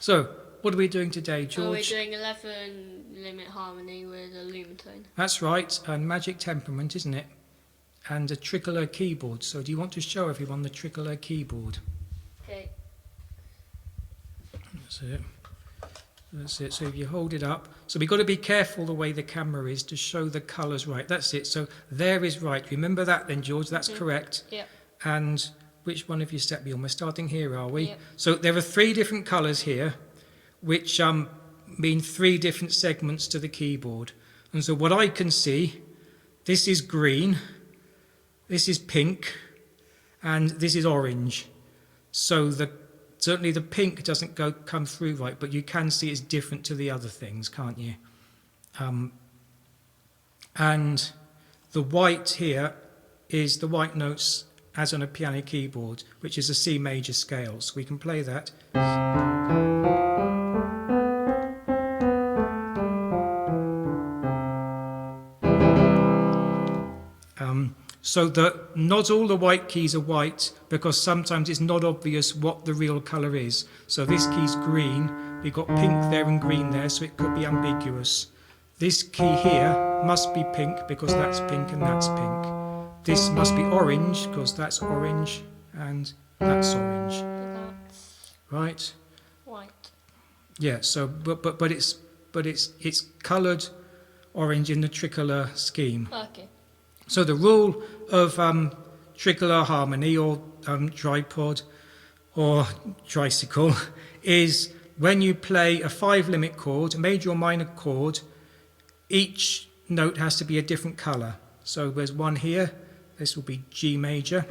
So, what are we doing today, George? Oh, we're doing 11 limit harmony with a Lumatone. That's right, and magic temperament, isn't it? And a tricolour keyboard. So do you want to show everyone the tricolour keyboard? Okay. That's it. That's it. So if you hold it up. So we've got to be careful the way the camera is to show the colours right. That's it. So there is right. Remember that then, George. That's correct. Yep. And which one have you stepped me on? We're starting here, are we? Yep. So there are 3 different colours here, which mean 3 different segments to the keyboard. And so what I can see, this is green, this is pink, and this is orange. So certainly the pink doesn't come through right, but you can see it's different to the other things, can't you? And the white here is the white notes as on a piano keyboard, which is a C major scale. So we can play that. So not all the white keys are white, because sometimes it's not obvious what the real colour is. So this key's green, we've got pink there and green there, so it could be ambiguous. This key here must be pink, because that's pink and that's pink. This must be orange, because that's orange and that's orange. That's Right? white. Yeah, so but it's coloured orange in the tricolour scheme. Okay. So the rule of tricolour harmony, or tripod or tricycle, is when you play a 5-limit chord, a major or minor chord, each note has to be a different colour. So there's one here, this will be G major,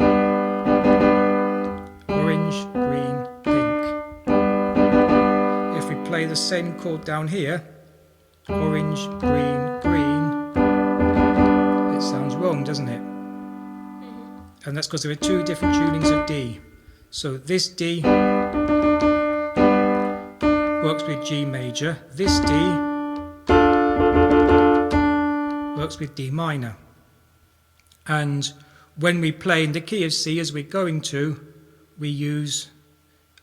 orange, green, pink. If we play the same chord down here, orange, green, green, it sounds wrong, doesn't it? And that's because there are 2 different tunings of D. So this D works with G major, this D works with D minor. And when we play in the key of C, as we're going to, we use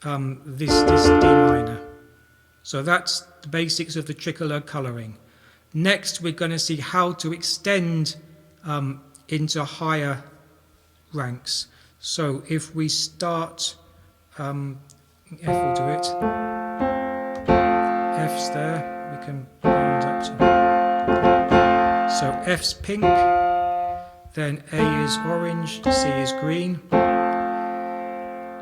this D minor. So that's the basics of the tricolour colouring. Next, we're going to see how to extend into higher ranks. So if we start, F will do it. F's there, we can round up to. So F's pink, then A is orange, C is green.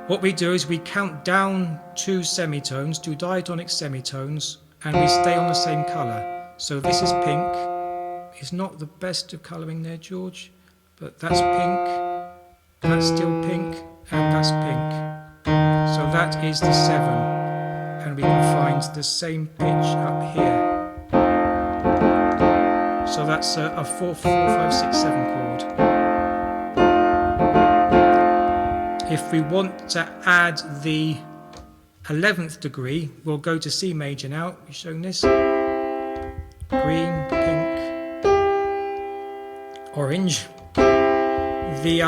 What we do is we count down 2 semitones, 2 diatonic semitones, and we stay on the same colour. So this is pink. It's not the best of colouring there, George, but that's pink, that's still pink, and that's pink. So that is the 7, and we can find the same pitch up here. So that's a 4, 4, 5, 6, 7 chord. If we want to add the 11th degree, we'll go to C major now. We've shown this. Green, pink, orange. The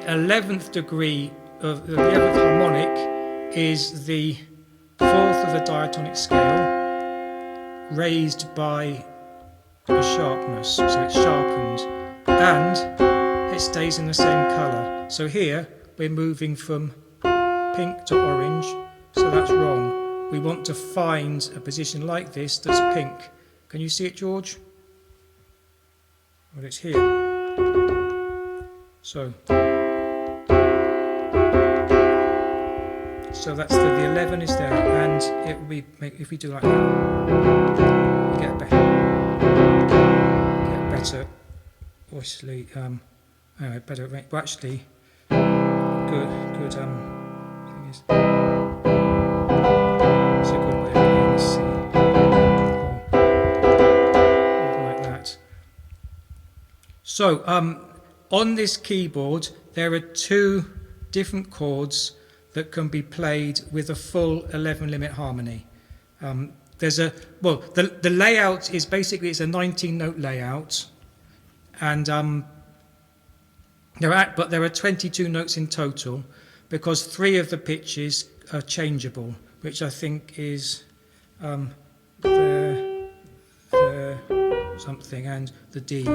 11th degree of the 11th harmonic is the 4th of the diatonic scale, raised by a sharpness, so it's sharpened, and it stays in the same colour. So here we're moving from pink to orange, so that's wrong. We want to find a position like this that's pink. Can you see it, George? Well, it's here. So that's the 11 is there, and it will be, if we do like that, we get better, obviously, anyway, better, well actually, good, thing is, it's a good way of playing the C, or like that. So, on this keyboard, there are 2 different chords that can be played with a full 11-limit harmony. The layout is basically, it's a 19-note layout, and there are 22 notes in total, because 3 of the pitches changeable, which I think is there, something, and the D.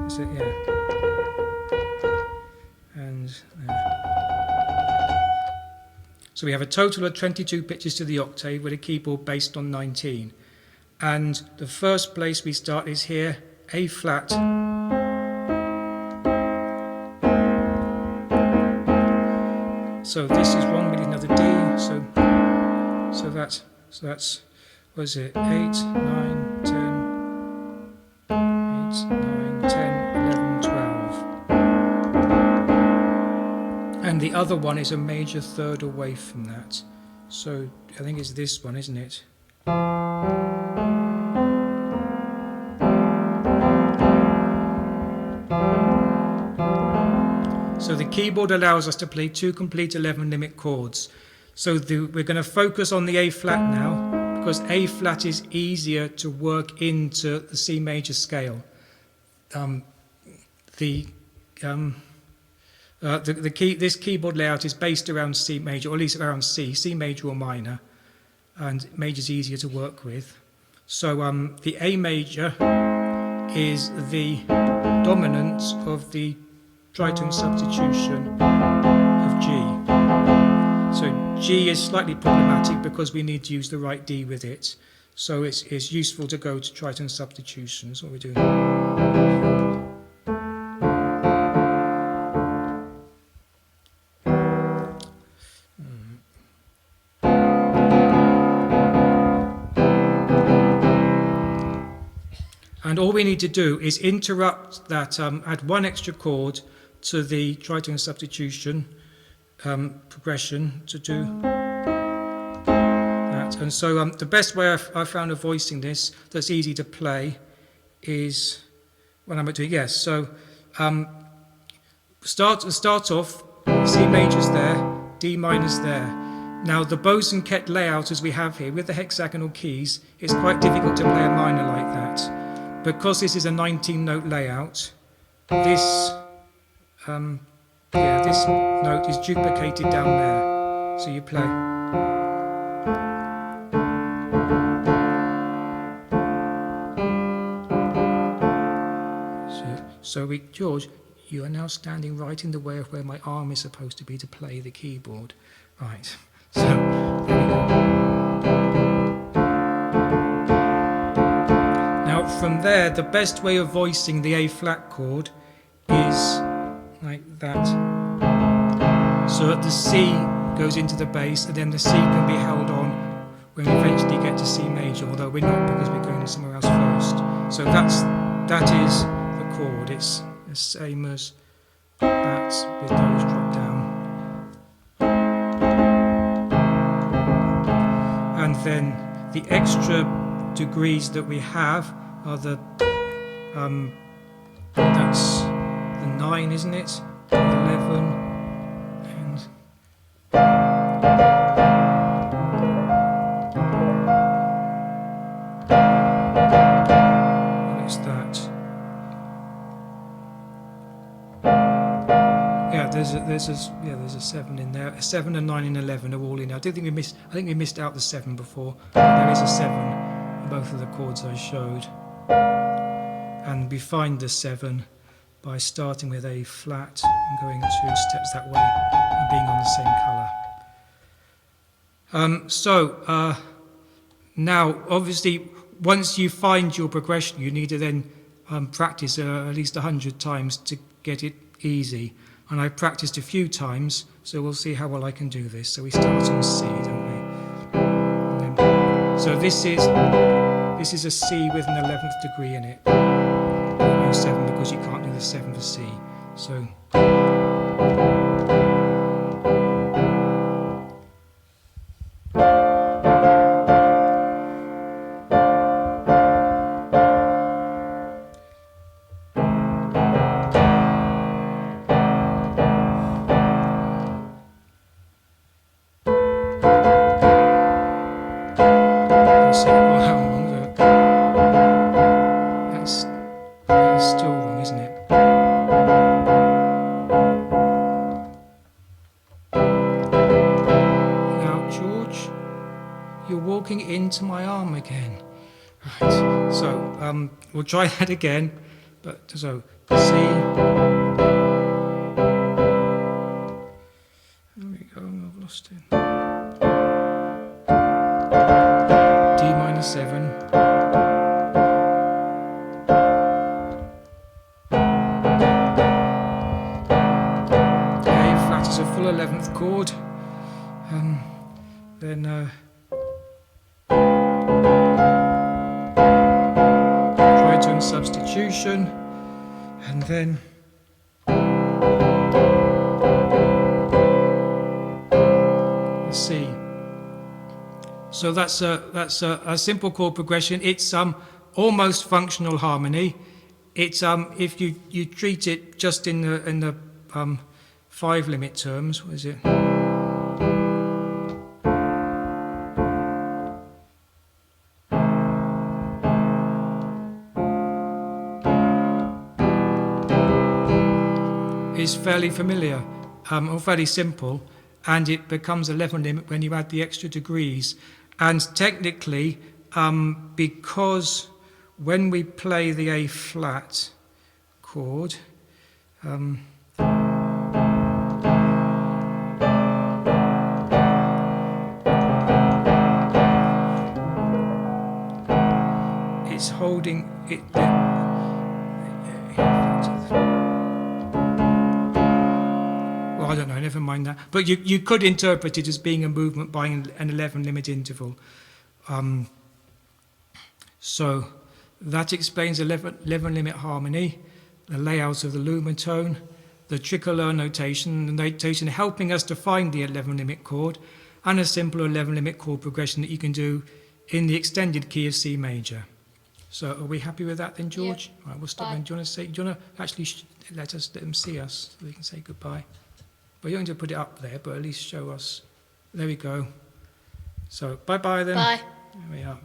Is it? Yeah. And so we have a total of 22 pitches to the octave with a keyboard based on 19. And the first place we start is here, A flat. So this is one, we need another D. So that's what is it? 8, 9, 10, 8, 9, 10, 11, 12. And the other one is a major third away from that. So I think it's this one, isn't it? So the keyboard allows us to play 2 complete 11 limit chords. So we're going to focus on the A flat now, because A flat is easier to work into the C major scale. This keyboard layout is based around C major, or at least around C major or minor, and major is easier to work with. So the A major is the dominant of the tritone substitution of G. So G is slightly problematic because we need to use the right D with it. So it's useful to go to tritone substitutions. What we're doing. And all we need to do is interrupt that, add one extra chord to the tritone substitution progression to do that. And so the best way I found of voicing this that's easy to play is when I'm doing, yes, so start off, C major's there, D minor's there. Now the bows and ket layout as we have here with the hexagonal keys, it's quite difficult to play a minor like that. Because this is a 19-note layout, this this note is duplicated down there. So you play. So George, you are now standing right in the way of where my arm is supposed to be to play the keyboard. Right. So there we go. From there, the best way of voicing the A flat chord is like that. So that the C goes into the bass, and then the C can be held on when we eventually get to C major, although we're not because we're going somewhere else first. So that is the chord. It's the same as that with those drop down. And then the extra degrees that we have are the that's the 9, isn't it? 11 and what is that? Yeah, there's a 7 in there. A 7 and 9 and 11 are all in there. I think we missed out the 7 before, but there is a 7 in both of the chords I showed. And we find the 7 by starting with A flat and going 2 steps that way and being on the same colour. Now, obviously, once you find your progression, you need to then practice at least 100 times to get it easy. And I practiced a few times, so we'll see how well I can do this. So we start on C, don't we? And then, so this is a C with an 11th degree in it. No 7 because you can't do the 7 for C. So talking into my arm again. Right, so we'll try that again. But so C. There we go, I've lost it. D minor 7. A flat is a full 11th chord. Then tritone substitution, and then the C. So that's a simple chord progression. It's almost functional harmony. It's if you treat it just in the 5 limit terms. What is it? Is fairly familiar or fairly simple, and it becomes 11 limit when you add the extra degrees. And technically, because when we play the A flat chord, it's holding it. I don't know, never mind that. But you could interpret it as being a movement by an 11 limit interval. So that explains 11 limit harmony, the layout of the Lumatone, the tricolour notation, the notation helping us to find the 11 limit chord, and a simple 11 limit chord progression that you can do in the extended key of C major. So are we happy with that then, George? Yeah. Right, we'll stop. Do you want to actually let them see us so we can say goodbye? Well, you're going to put it up there, but at least show us. There we go. So, bye-bye then. Bye. There we are.